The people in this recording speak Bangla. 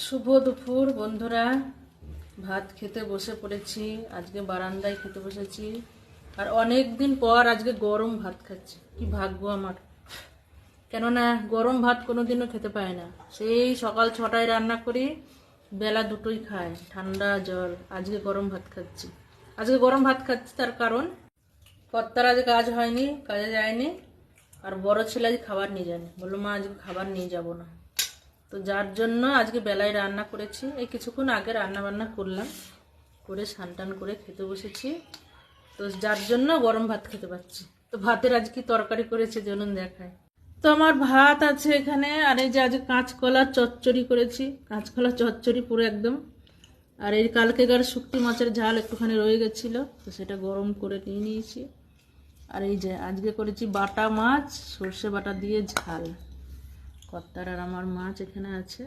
শুভ দুপুর বন্ধুরা, ভাত খেতে বসে পড়েছি। আজকে বারান্দায় খেতে বসেছি, আর অনেক দিন পর আজকে গরম ভাত খাচ্ছি। কি ভাগ্য আমার, কেননা গরম ভাত কোনোদিনও খেতে পায় না। সেই সকাল 6টায় রান্না করি, বেলা 2টোই খায়, ঠান্ডা জল। আজকে গরম ভাত খাচ্ছি। তার কারণ কর্তার আজকে কাজ হয়নি, কাজে যায়নি, আর বড় ছেলে আজকে খাবার নিয়ে যায়নি। বললো মা আজকে খাবার নিয়ে যাব না, তো যার জন্য আজকে বেলায় রান্না করেছি। এই কিছুক্ষণ আগে রান্না বান্না করলাম, করে স্নান টান করে খেতে বসেছি। তো যার জন্য গরম ভাত খেতে পাচ্ছি। তো ভাতের আজ কি তরকারি করেছে চলুন দেখায়। তো আমার ভাত আছে এখানে, আর এই যে আজকে কাঁচকলা চচ্চড়ি করেছি, কাঁচকলা চচ্চড়ি পুরো একদম। আর এই কালকেকার শুকটি মাছের ঝাল একটুখানি রয়ে গেছিল, তো সেটা গরম করে নিয়ে নিয়েছি। আর এই যে আজকে করেছি বাটা মাছ, সর্ষে বাটা দিয়ে ঝাল। কর্তার আর আমার মাছ এখানে আছে।